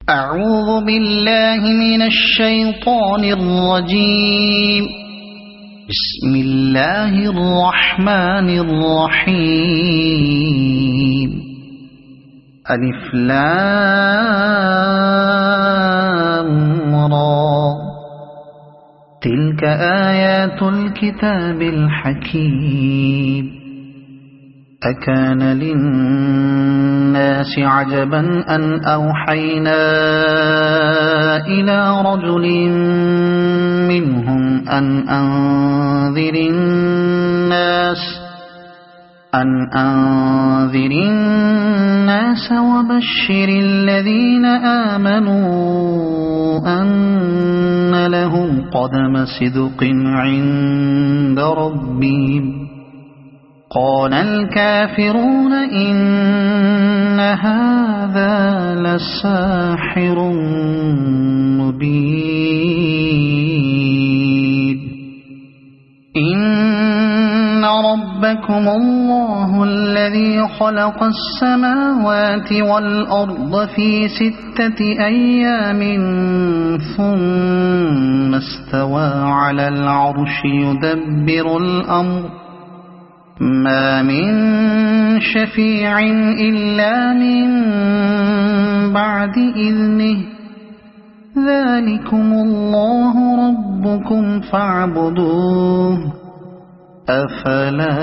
أعوذ بالله من الشيطان الرجيم. بسم الله الرحمن الرحيم. ألف لام را. تلك آيات الكتاب الحكيم. أكان للناس عجبا أن أوحينا إلى رجل منهم أن أنذر الناس وبشر الذين آمنوا أن لهم قدم صدق عند ربهم. قال الكافرون إن هذا لساحر مبين. إن ربكم الله الذي خلق السماوات والأرض في 6 أيام ثم استوى على العرش يدبر الأمر ما من شفيع إلا من بعد إذنه. ذلكم الله ربكم فاعبدوه أفلا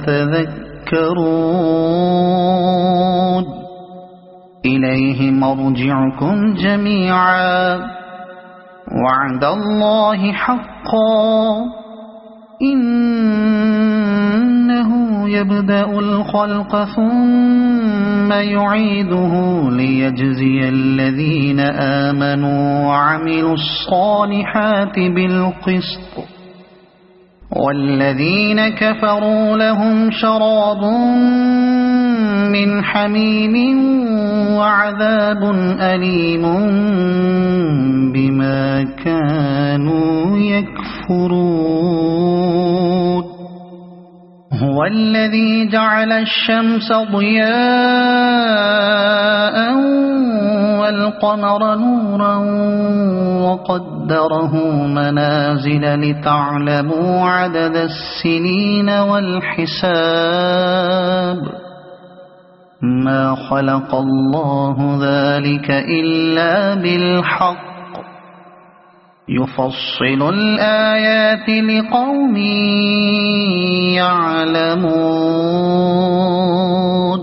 تذكرون. إليه مرجعكم جميعا وعد الله حقا. إنه يبدأ الخلق ثم يعيده ليجزي الذين آمنوا وعملوا الصالحات بالقسط والذين كفروا لهم شراب من حميم وعذاب أليم بما كانوا يكفرون. هو الذي جعل الشمس ضياء والقمر نورا وقدره منازل لتعلموا عدد السنين والحساب. ما خلق الله ذلك إلا بالحق يفصل الآيات لقوم يعلمون.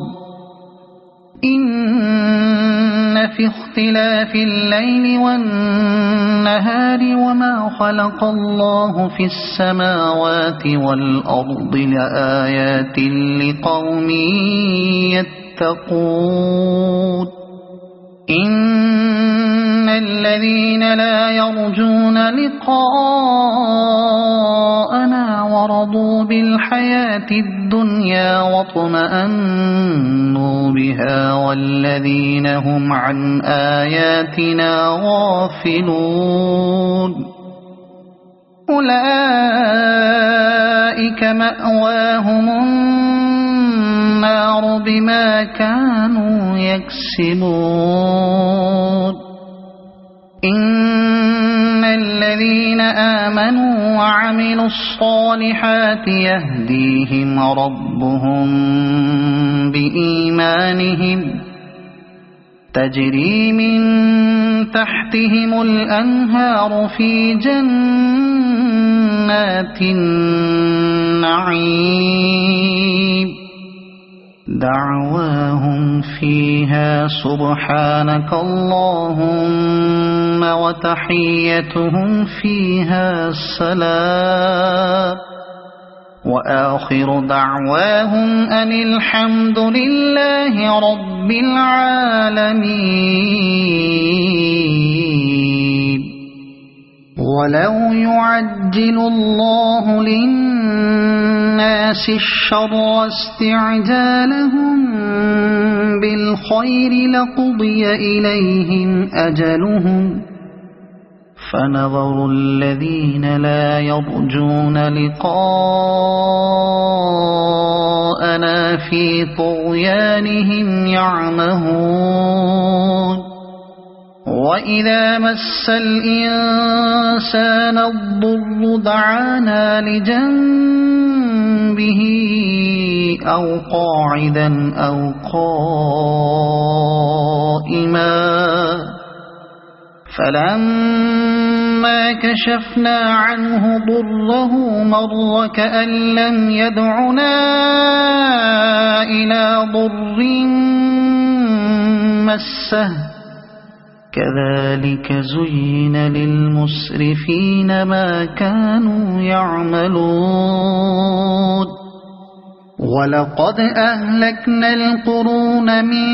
إن في اختلاف الليل والنهار وما خلق الله في السماوات والأرض لآيات لقوم يتقون. إن الذين لا يرجون لقاءنا ورضوا بالحياة الدنيا واطمأنوا بها والذين هم عن آياتنا غافلون أولئك مأواهم النار بما كانوا يكسبون. إن الذين آمنوا وعملوا الصالحات يهديهم ربهم بإيمانهم تجري من تحتهم الأنهار في جنات النعيم. دعواهم فيها سبحانك اللهم وتحيتهم فيها سلام وآخر دعواهم أن الحمد لله رب العالمين. ولو يعجل الله للناس الشر استعجالهم بالخير لقضي إليهم أجلهم فنظر الذين لا يرجون لقاءنا في طغيانهم يعمهون وإذا مس الإنسان الضر دعانا لجنبه أو قاعدا أو قائما فلما كشفنا عنه ضره مر كأن لم يدعنا إلى ضر مسه كذلك زين للمسرفين ما كانوا يعملون ولقد أهلكنا القرون من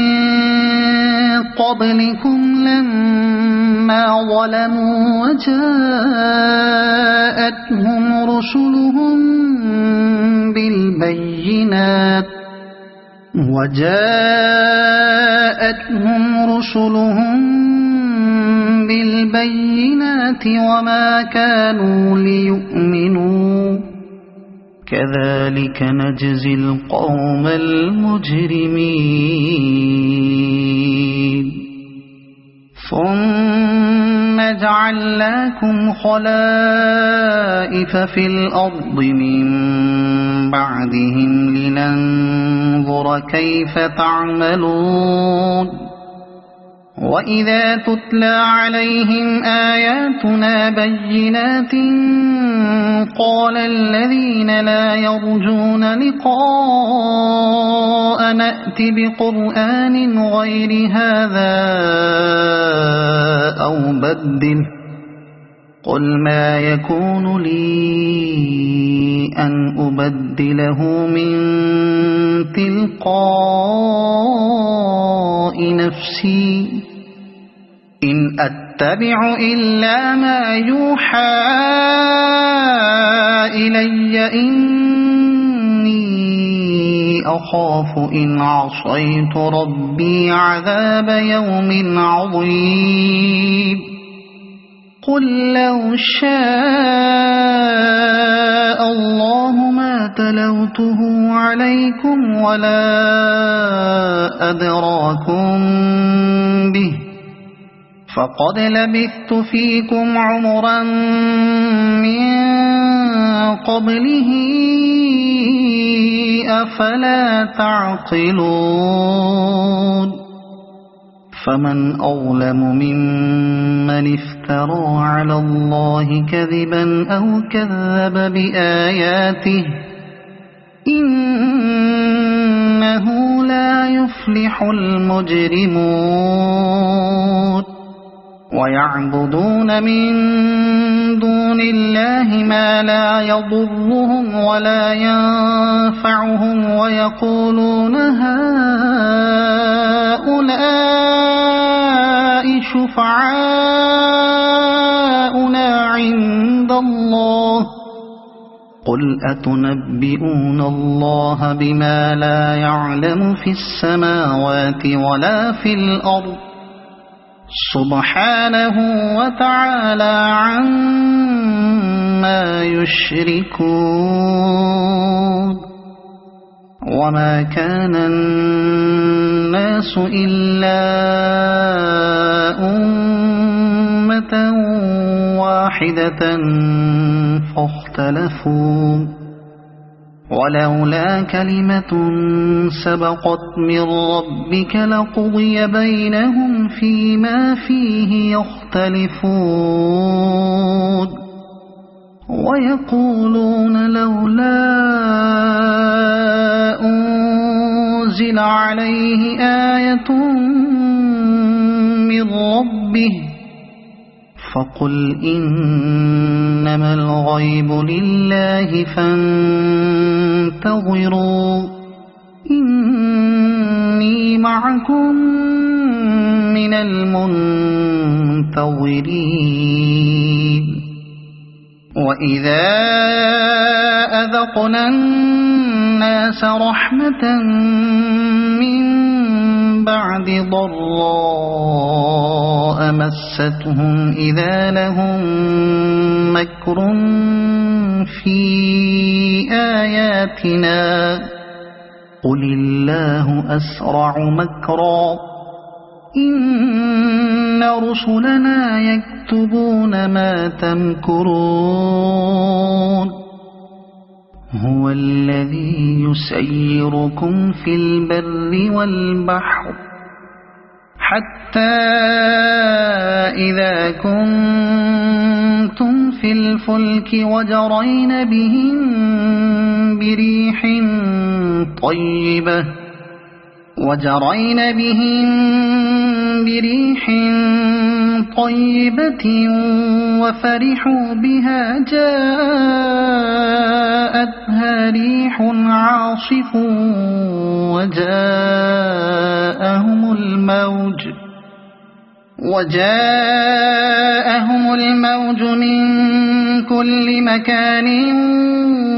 قبلكم لما ظلموا وجاءتهم رسلهم بالبينات وما كانوا ليؤمنوا كذلك نجزي القوم المجرمين ثم جعلناكم خلائف في الأرض من بعدهم لننظر كيف تعملون وإذا تتلى عليهم آياتنا بينات قال الذين لا يرجون لقاء نأت بقرآن غير هذا أو بدله قل ما يكون لي أن أبدله من تلقاء نفسي إن أتبع إلا ما يوحى إلي إني أخاف إن عصيت ربي عذاب يوم عظيم قل لو شاء الله ما تلوته عليكم ولا أدراكم به فقد لبثت فيكم عمرا من قبله أفلا تعقلون فمن أظلم ممن افترى على الله كذبا أو كذب بآياته إنه لا يفلح المجرمون ويعبدون من دون الله ما لا يضرهم ولا ينفعهم ويقولون هؤلاء شفعاؤنا عند الله قل أتنبئون الله بما لا يعلم في السماوات ولا في الأرض سبحانه وتعالى عما يشركون وما كان الناس إلا أمة واحدة فاختلفوا ولولا كلمة سبقت من ربك لقضي بينهم فيما فيه يختلفون ويقولون لولا أنزل عليه آية من ربه فقل إنما الغيب لله فانتظروا إني معكم من المنتظرين وإذا أذقنا الناس رحمة من بعد ضراء مستهم إذا لهم مكر في آياتنا قل الله أسرع مكرا إن رسلنا يكتبون ما تمكرون هو الذي يسيركم في البر والبحر حتى إذا كنتم في الفلك وجرين بهم بريح طيبة وفرحوا بها جاءتها ريح عاصف وجاءهم الموج من كل مكان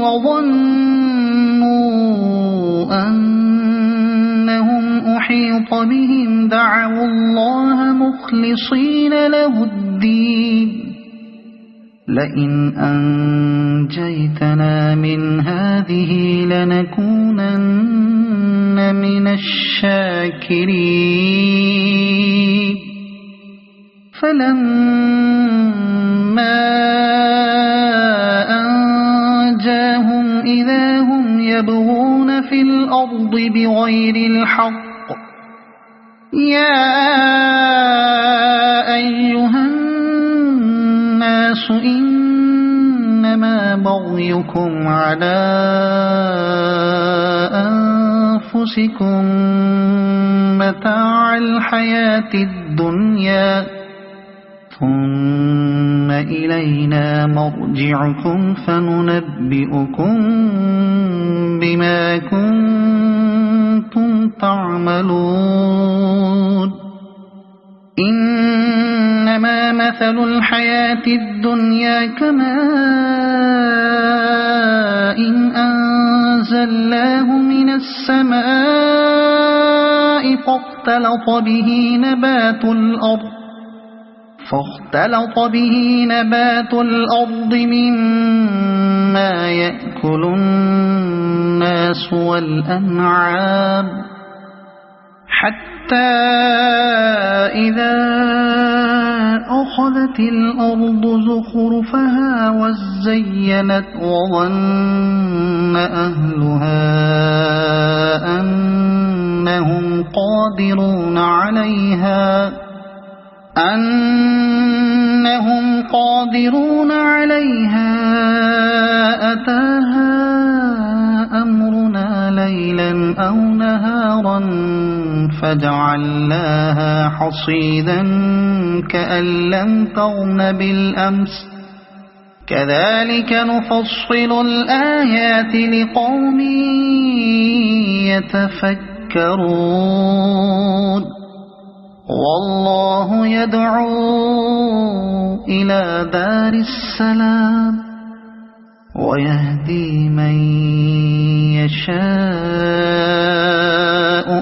وظنوا أنهم أحيط بهم دعوا الله مخلصين له الدين لئن أنجيتنا من هذه لنكونن من الشاكرين فلما أنجاهم إذا هم يبغون في الأرض بغير الحق يا أيها الناس إنما بغيكم على أنفسكم متاع الحياة الدنيا ثم إلينا مرجعكم فننبئكم بما كنتم تعملون إنما مثل الحياة الدنيا كماء إن أنزلناه من السماء فاختلط به نبات الأرض مما يأكل الناس والأنعام حتى إذا أخذت الأرض زخرفها وزينت وظن أهلها أنهم قادرون عليها أتاها أمرنا ليلا أو نهارا فجعلناها حصيدا كأن لم تغن بالأمس كذلك نفصل الآيات لقوم يتفكرون والله يدعو إلى دار السلام ويهدي من يشاء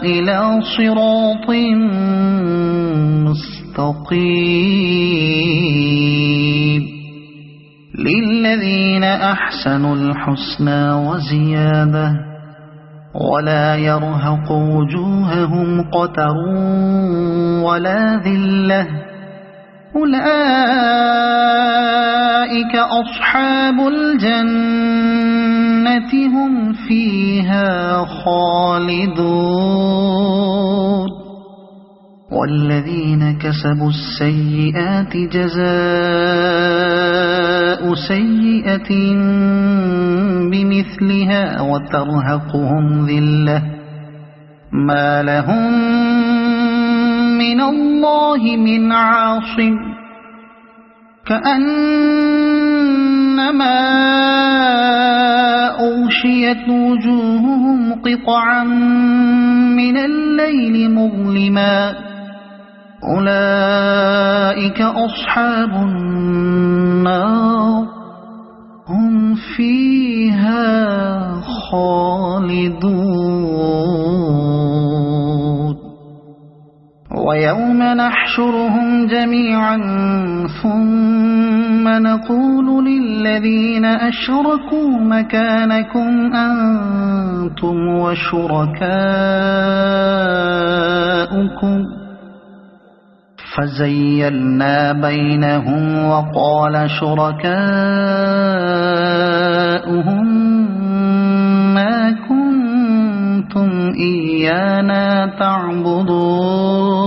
إلى صراط مستقيم للذين أحسنوا الحسنى وزيادة ولا يرهق وجوههم قتر ولا ذلة أولئك أصحاب الجنة هم فيها خالدون والذين كسبوا السيئات جزاء سيئة بمثلها وترهقهم ذلة ما لهم من الله من عاصم كأنما أغشيت وجوههم قطعا من الليل مظلما أولئك أصحاب النار هم فيها خالدون ويوم نحشرهم جميعا ثم نقول للذين أشركوا مكانكم أنتم وشركاؤكم فزيلنا بينهم وقال شركاؤهم ما كنتم إيانا تعبدون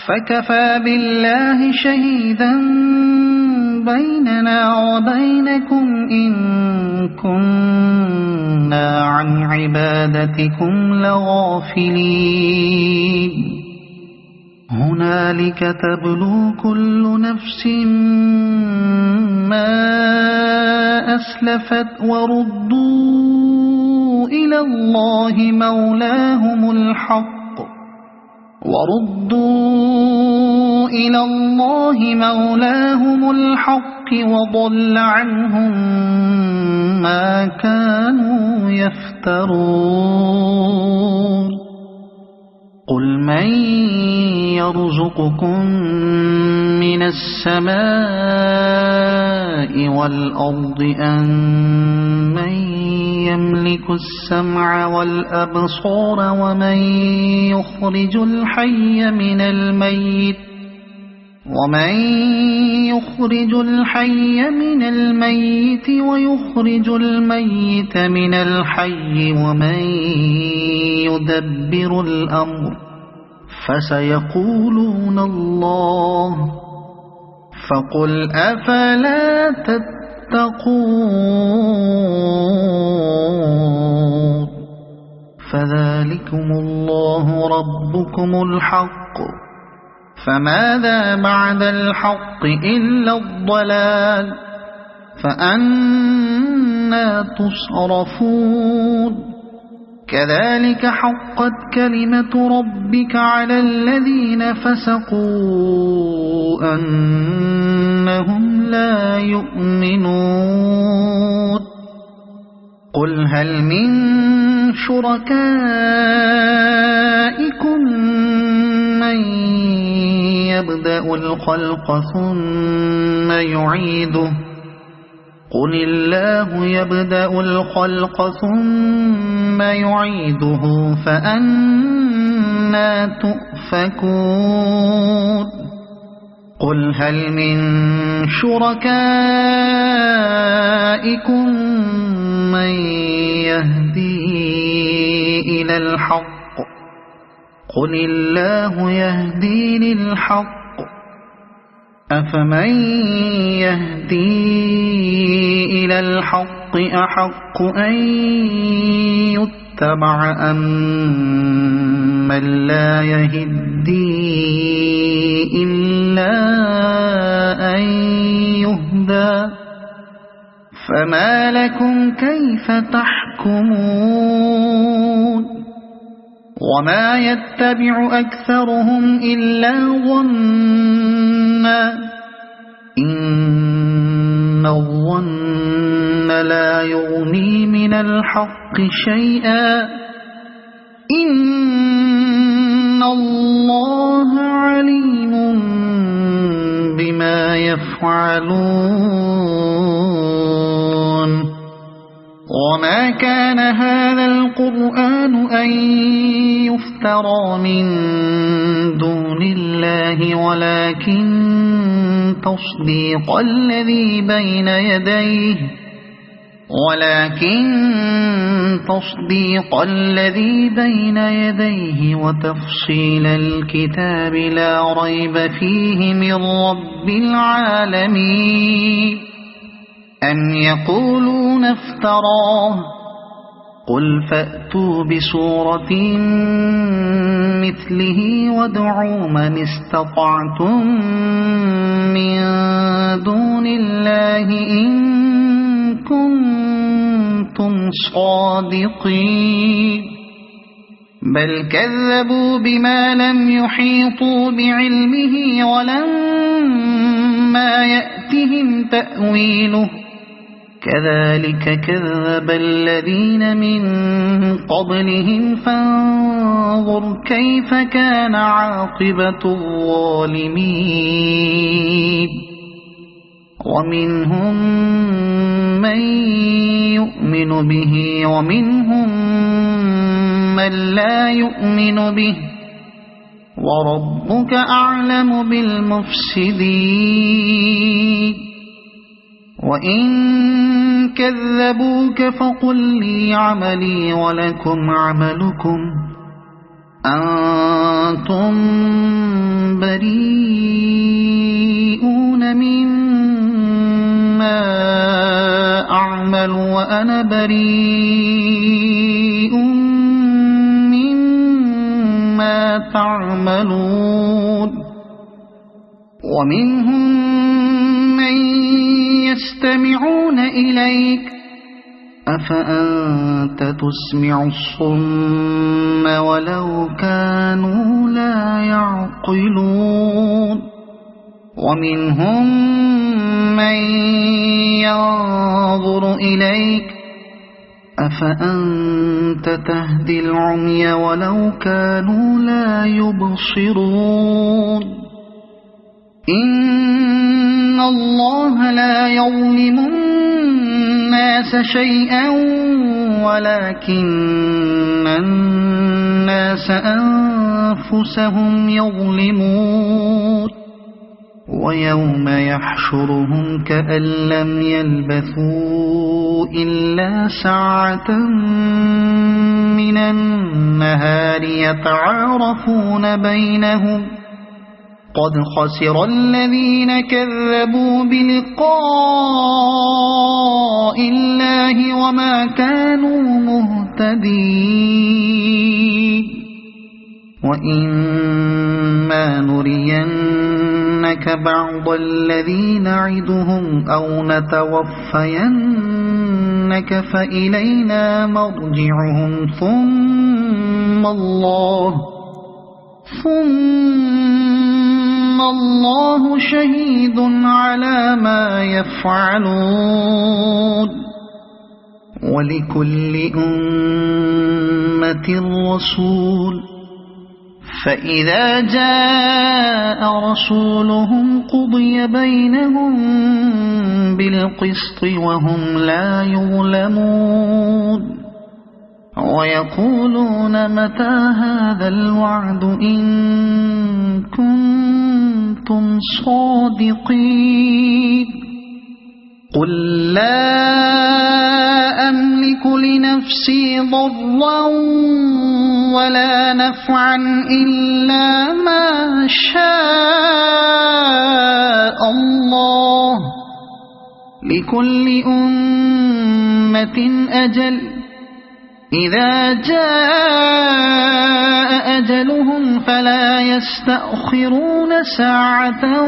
فكفى بالله شهيدا بيننا وبينكم إن كنا عن عبادتكم لغافلين هنالك تبلو كل نفس ما أسلفت وردوا إلى الله مولاهم الحق وضل عنهم ما كانوا يفترون قل من يرزقكم من السماء والأرض أمن يملك السمع والأبصار ومن يخرج الحي من الميت ويخرج الميت من الحي ومن يدبر الأمر فسيقولون الله فقل أفلا تتقون فذلكم الله ربكم الحق فماذا بعد الحق إلا الضلال فأنى تصرفون كذلك حقت كلمة ربك على الذين فسقوا أنهم لا يؤمنون قل هل من شركائكم من يبدأ الخلق ثم يعيده قل الله يبدأ الخلق ثم يعيده فأنى تؤفكون قل هل من شركائكم من يهدي إلى الحق قل الله يهدي للحق أفمن يهدي إلى الحق أحق أن يتبع أم من لا يهدي إلا أن يهدى فما لكم كيف تحكمون وما يتبع أكثرهم إلا ظنا إن الظن لا يغني من الحق شيئا إن الله عليم بما يفعلون وما كان هذا القرآن أن يفترى من دون الله ولكن تصديق الذي بين يديه وتفصيل الكتاب لا ريب فيه من رب العالمين أم يقولون افتراه قل فأتوا بسورة مثله وادعوا من استطعتم من دون الله إن كنتم صادقين بل كذبوا بما لم يحيطوا بعلمه ولما يأتهم تأويله كذلك كذب الذين من قبلهم فانظر كيف كان عاقبة الظالمين ومنهم من يؤمن به ومنهم من لا يؤمن به وربك أعلم بالمفسدين وإن كذبوك فقل لي عملي ولكم عملكم أنتم بريئون مما أعمل وأنا بريء مما تعملون ومنهم من يستمعون إليك أفأنت تسمع الصم ولو كانوا لا يعقلون ومنهم من ينظر إليك أفأنت تهدي العمي ولو كانوا لا يبصرون إن الله لا يظلم الناس شيئا ولكن الناس أنفسهم يظلمون ويوم يحشرهم كأن لم يلبثوا إلا ساعة من النهار يتعارفون بينهم قد خسر الذين كذبوا بلقاء الله وما كانوا مهتدين وإما نرينك بعض الذي نعدهم أو نتوفينك فإلينا مرجعهم ثم الله شهيد على ما يفعلون ولكل أمة رسول فإذا جاء رسولهم قضي بينهم بالقسط وهم لا يظلمون ويقولون متى هذا الوعد إن كنتم صادقين قل لا أملك لنفسي ضرا ولا نفعا إلا ما شاء الله لكل أمة أجل إذا جاء أجلهم فلا يستأخرون ساعة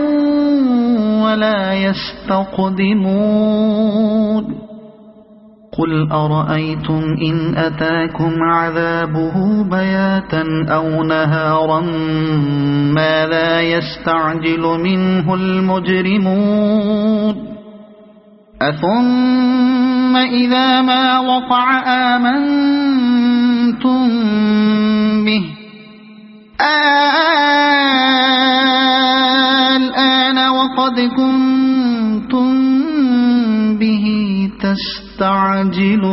ولا يستقدمون قل أرأيتم إن أتاكم عذابه بياتا أو نهارا ماذا يستعجل منه المجرمون أثم إذا ما وقع آمنتم به الآن وقد كنتم به تستعجلون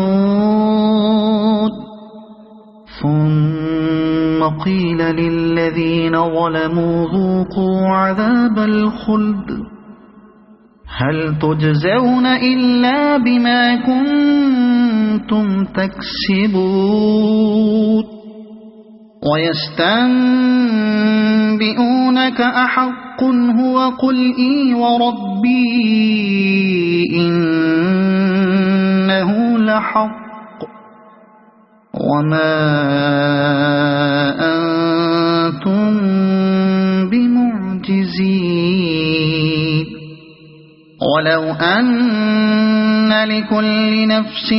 ثم قيل للذين ظلموا ذوقوا عذاب الخلد هل تجزون إلا بما كنتم تكسبون ويستنبئونك أحق هو قل إي وربي إنه لحق وما أنتم بمعجزين ولو أن لكل نفس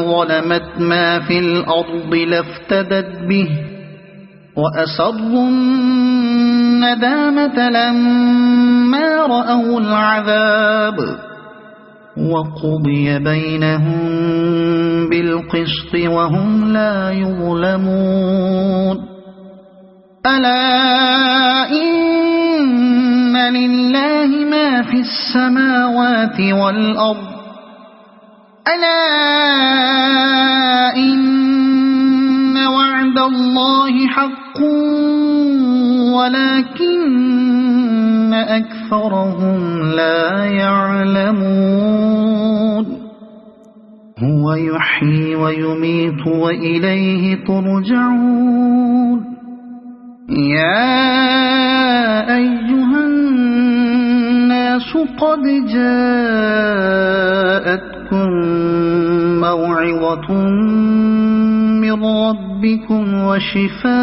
ظلمت ما في الأرض لافتدت به وأسروا الندامة لما رأوا العذاب وقضي بينهم بالقسط وهم لا يظلمون ألا إن لله ما في السماوات والأرض ألا إن وعد الله حق ولكن أكثرهم لا يعلمون هو يحيي ويميت وإليه ترجعون يا أيها الناس قد جاءتكم موعظة من ربكم وشفاء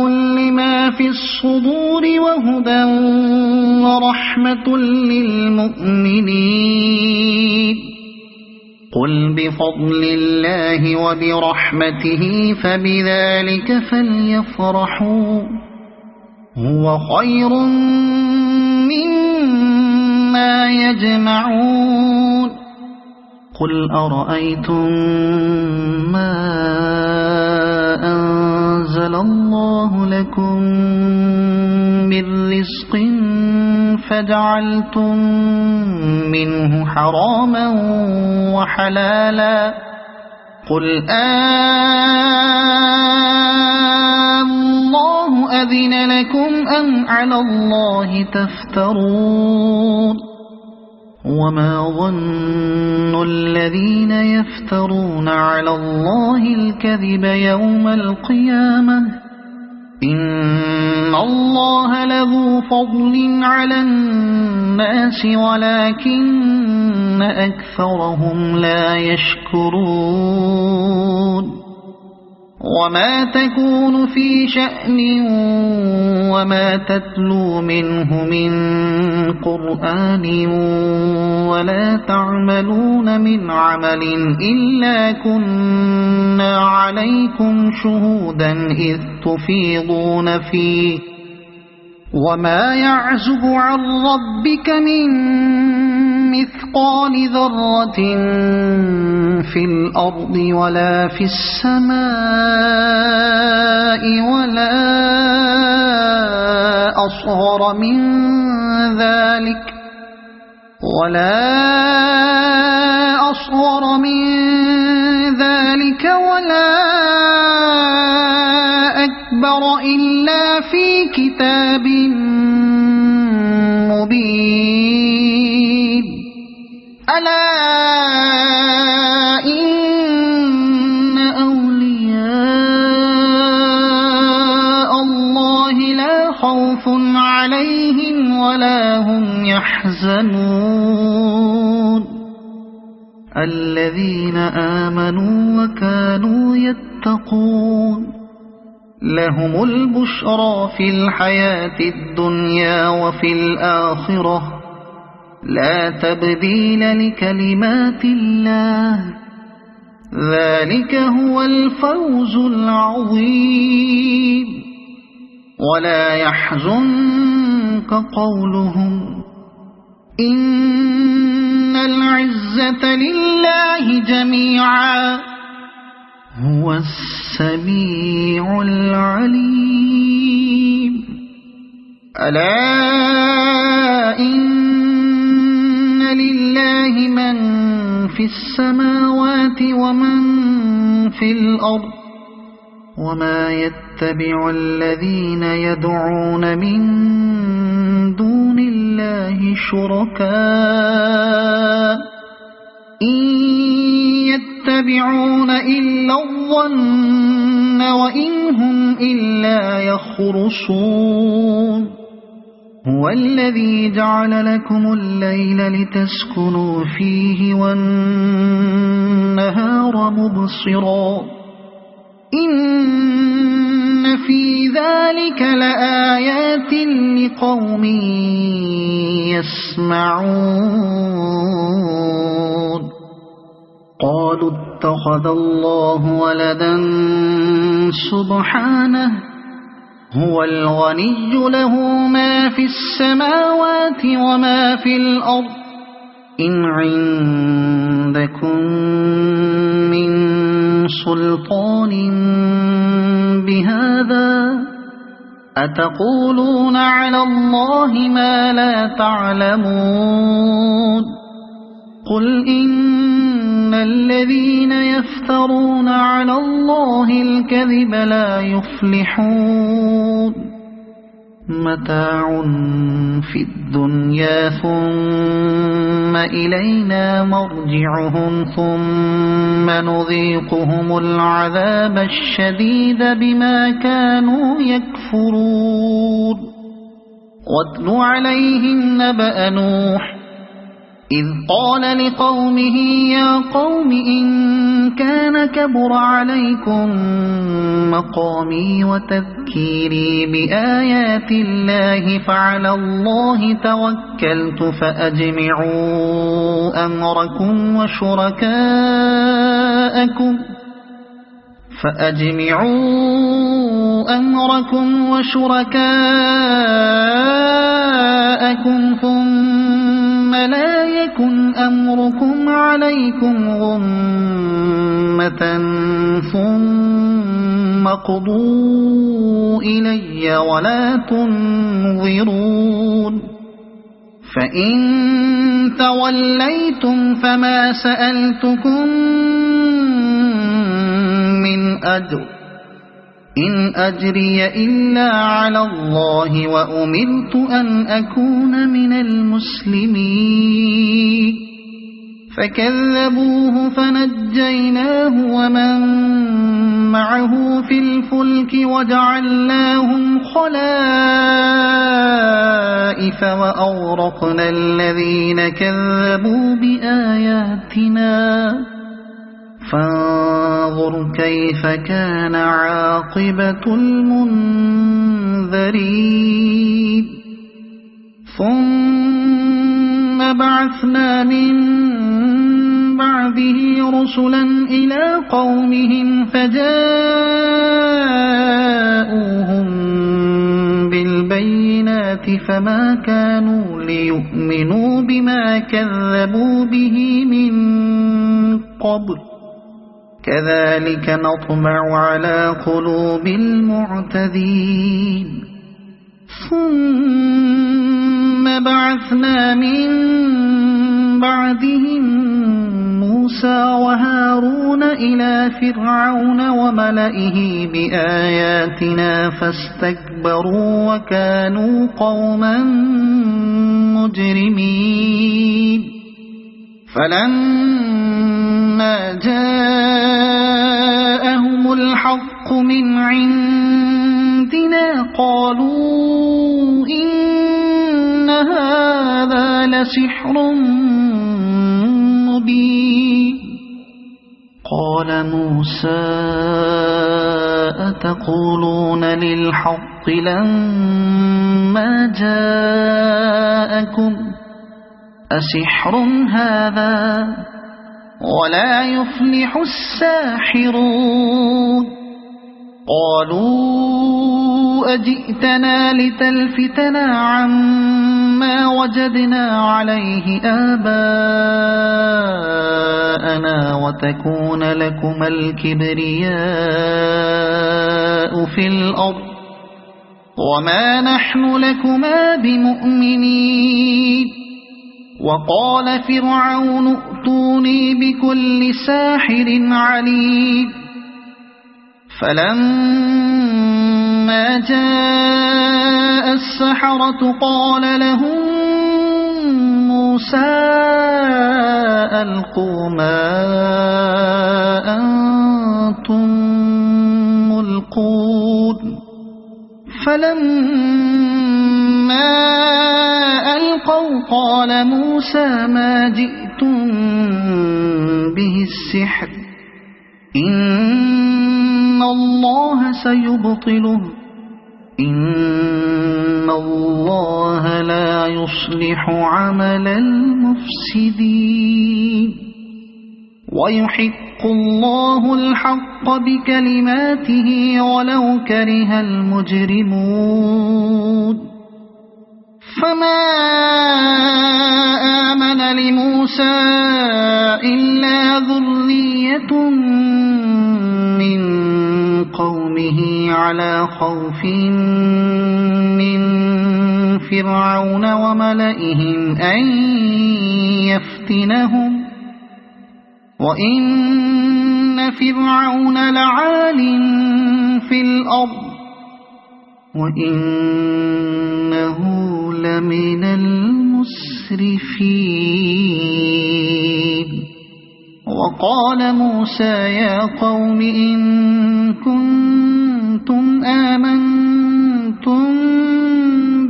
لما في الصدور وهدى ورحمة للمؤمنين قل بفضل الله وبرحمته فبذلك فليفرحوا هو خير مما يجمعون قل أرأيتم ما أنزل الله لكم من رزق فجعلتم منه حراما وحلالا قل الله أذن لكم أم على الله تفترون وما ظن الذين يفترون على الله الكذب يوم القيامة إن الله لذو فضل على الناس ولكن أكثرهم لا يشكرون وما تكون في شأن وما تتلو منه من قرآن ولا تعملون من عمل إلا كنا عليكم شهودا إذ تفيضون فيه وما يعزب عن ربك من مثقال ذرة في الأرض ولا في السماء ولا أصغر من ذلك ولا أكبر إلا في كتاب مبين ألا إن أولياء الله لا خوف عليهم ولا هم يحزنون الذين آمنوا وكانوا يتقون لهم البشرى في الحياة الدنيا وفي الآخرة لا تبديل لكلمات الله ذلك هو الفوز العظيم ولا يحزنك قولهم إن العزة لله جميعا هو السميع العليم ألا إن لله من في السماوات ومن في الأرض وما يتبع الذين يدعون من دون الله شركاء إن يتبعون إلا الظن وإن هم إلا يخرصون هو الذي جعل لكم الليل لتسكنوا فيه والنهار مبصرا إن في ذلك لآيات لقوم يسمعون قالوا اتخذ الله ولدا سبحانه هو الغني له ما في السماوات وما في الأرض إن عندكم من سلطان بهذا أتقولون على الله ما لا تعلمون قل إن إن الذين يفترون على الله الكذب لا يفلحون متاع في الدنيا ثم إلينا مرجعهم ثم نذيقهم العذاب الشديد بما كانوا يكفرون واتل عليهم نبأ نوح إذ قال لقومه يا قوم إن كان كبر عليكم مقامي وتذكيري بآيات الله فعلى الله توكلت فأجمعوا أمركم وشركاءكم ثم لا يكن أمركم عليكم غمة ثم قضوا إلي ولا تنظرون فإن توليتم فما سألتكم من أجر إن أجري إلا على الله وأمرت أن أكون من المسلمين فكذبوه فنجيناه ومن معه في الفلك وجعلناهم خلائف وأغرقنا الذين كذبوا بآياتنا فانظر كيف كان عاقبة المنذرين ثم بعثنا من بعده رسلا إلى قومهم فجاءوهم بالبينات فما كانوا ليؤمنوا بما كذبوا به من قبل كذلك نطبع على قلوب المعتدين ثم بعثنا من بعدهم موسى وهارون إلى فرعون وملئه بآياتنا فاستكبروا وكانوا قوما مجرمين فلما جاءهم الحق من عندنا قالوا إن هذا لسحر مبين قال موسى أتقولون للحق لما جاءكم أسحر هذا ولا يفلح الساحرون قالوا أجئتنا لتلفتنا عما وجدنا عليه آباءنا وتكون لكما الكبرياء في الأرض وما نحن لكما بمؤمنين وقال فرعون ائتوني بكل ساحر عليم فلما جاء السحرة قال لهم موسى ألقوا ما أنتم ملقون فلما ألقوا قال موسى ما جئتم به السحر إن الله سيبطله إن الله لا يصلح عمل المفسدين ويحق الله الحق بكلماته ولو كره المجرمون فما آمن لموسى إلا ذرية من قومه على خوف من فرعون وملئهم أن يفتنهم وإن فرعون لعال في الأرض وإنه لمن المسرفين وقال موسى يا قوم إن كنتم آمنتم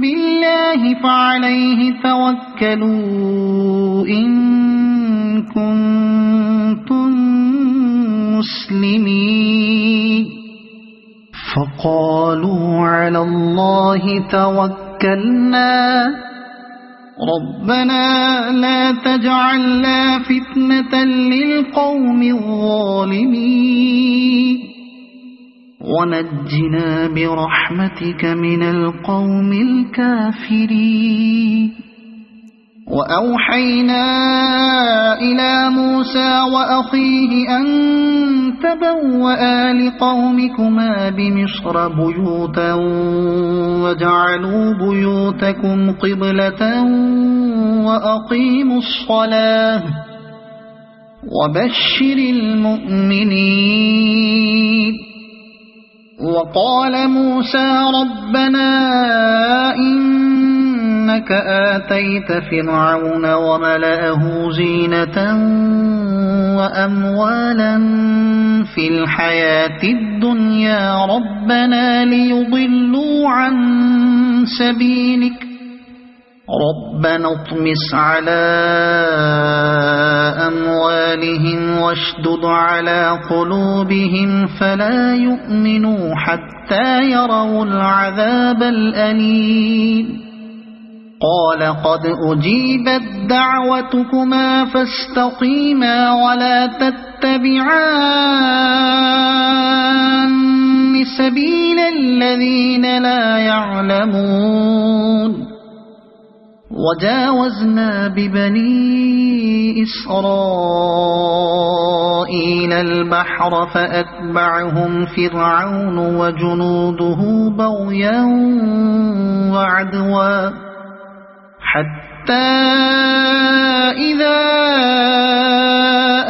بالله فعليه توكلوا إن كنتم مسلمين فقالوا على الله توكلنا ربنا لا تجعلنا فتنة للقوم الظالمين ونجنا برحمتك من القوم الكافرين وأوحينا إلى موسى وأخيه أن تبوأ لقومكما بمصر بيوتا وجعلوا بيوتكم قبلة وأقيموا الصلاة وبشر المؤمنين وقال موسى ربنا إنك آتيت فرعون وملأه زينة وأموالا في الحياة الدنيا ربنا ليضلوا عن سبيلك ربنا اطمس على أموالهم واشدد على قلوبهم فلا يؤمنوا حتى يروا العذاب الأليم قال قد أجيبت دعوتكما فاستقيما ولا تتبعان سبيل الذين لا يعلمون وجاوزنا ببني إسرائيل البحر فأتبعهم فرعون وجنوده بغيا وعدوا حتى إذا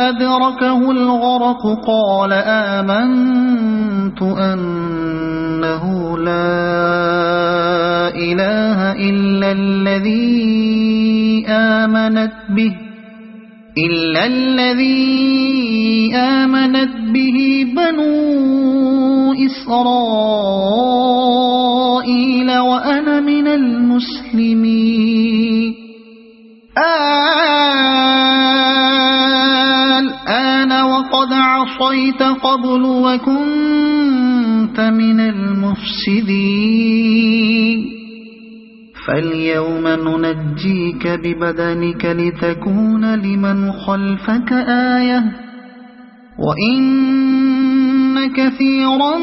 أدركه الغرق قال آمنت أنه لا إله إلا الذي آمنت به بنو إسرائيل وأنا من المسلمين الآن وقد عصيت قبل وكنت من المفسدين فاليوم ننجيك ببدنك لتكون لمن خلفك آية وإن كثيرا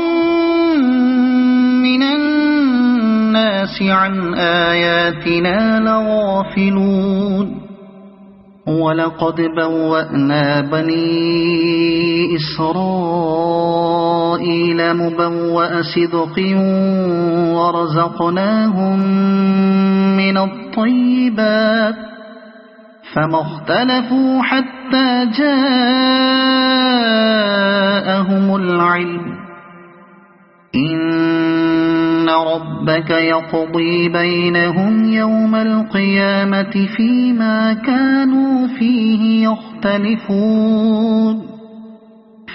من الناس عن آياتنا لغافلون ولقد بوأنا بني إسرائيل مبوأ صدق ورزقناهم من الطيبات فما اختلفوا حتى جاءهم العلم إن ربك يقضي بينهم يوم القيامة فيما كانوا فيه يختلفون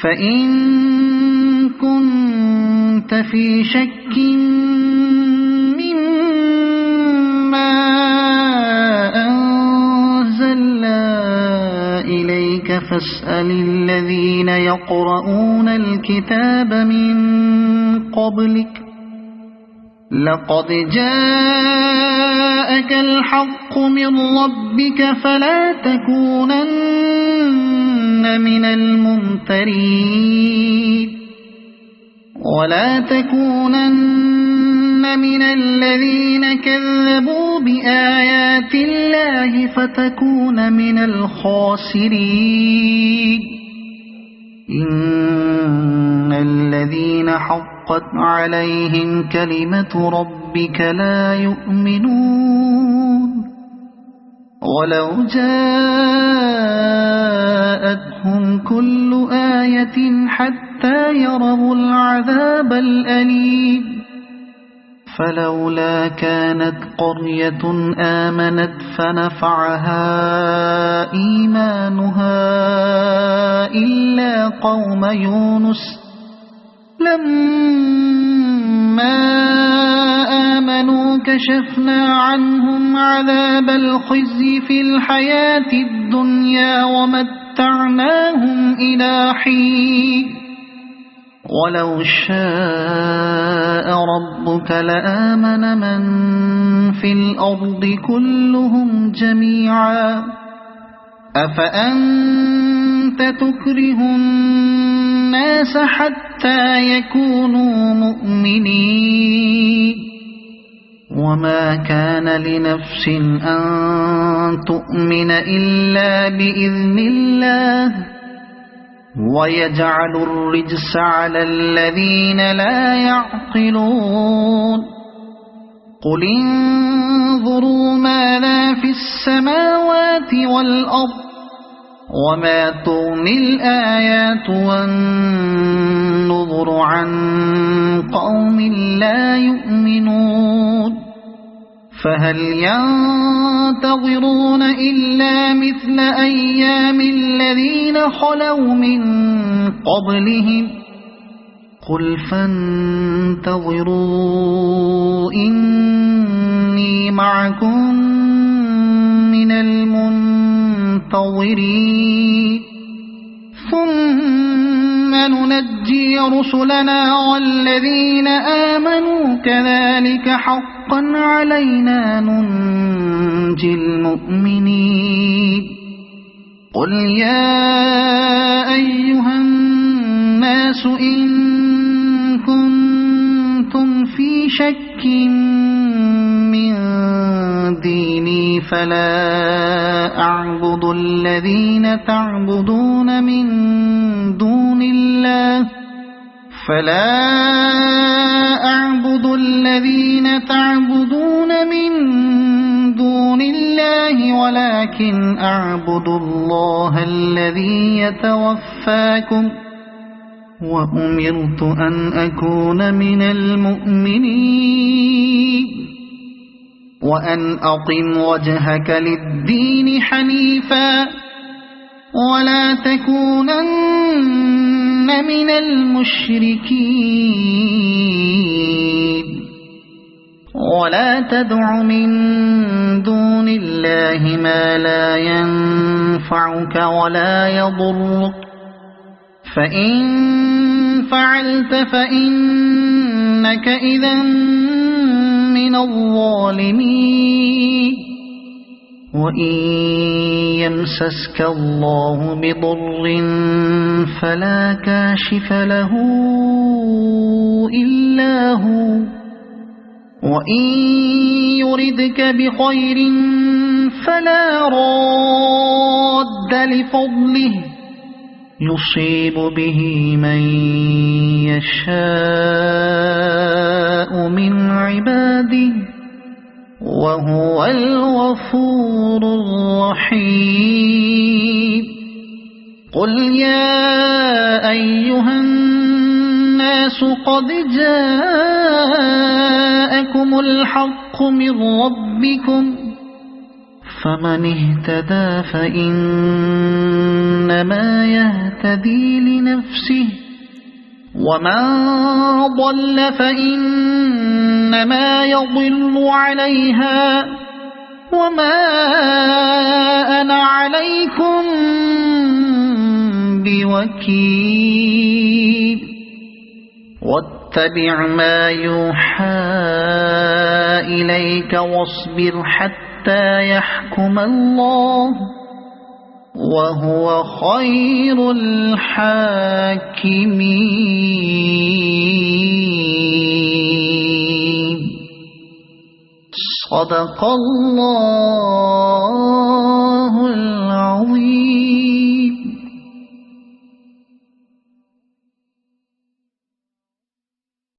فإن كنت في شك مما أنزلنا إليك فاسأل الذين يقرؤون الكتاب من قبلك لقد جاءك الحق من ربك فلا تكونن من الممترين ولا تكونن من الذين كذبوا بآيات الله فتكون من الخاسرين إن الذين حقت عليهم كلمة ربك لا يؤمنون ولو جاءتهم كل آية حتى يروا العذاب الأليم فلولا كانت قرية آمنت فنفعها إيمانها إلا قوم يونس لما آمنوا كشفنا عنهم عذاب الخزي في الحياة الدنيا ومتعناهم إلى حين ولو شاء ربك لآمن من في الأرض كلهم جميعا أفأنت تكره الناس حتى يكونوا مؤمنين وما كان لنفس أن تؤمن إلا بإذن الله ويجعل الرجس على الذين لا يعقلون قل انظروا ماذا في السماوات والأرض وما تغني الآيات والنذر عن قوم لا يؤمنون فهل ينتظرون إلا مثل أيام الذين خلوا من قبلهم قل فانتظروا إني معكم من المنتظرين ثم ننجي رسلنا والذين آمنوا كذلك حقا علينا ننجي المؤمنين قل يا أيها الناس إن كنتم في شك من ديني فلا أعبد الذين تعبدون من دون الله ولكن أعبد الله الذي يتوفاكم وأمرت أن أكون من المؤمنين وأن أقم وجهك للدين حنيفا ولا تكونن من المشركين ولا تدع من دون الله ما لا ينفعك ولا يضرك فإن فعلت فإنك إذا من الظالمين وإن يمسسك الله بضر فلا كاشف له إلا هو وإن يردك بخير فلا راد لفضله يصيب به من يشاء من عباده وهو الغفور الرحيم قل يا أيها الناس قد جاءكم الحق من ربكم فمن اهتدى فإنما يهتدي لنفسه ومن ضل فإنما يضل عليها وما أنا عليكم بوكيل واتبع ما يوحى إليك واصبر حتى يحكم الله وهو خير الحاكمين صدق الله العظيم.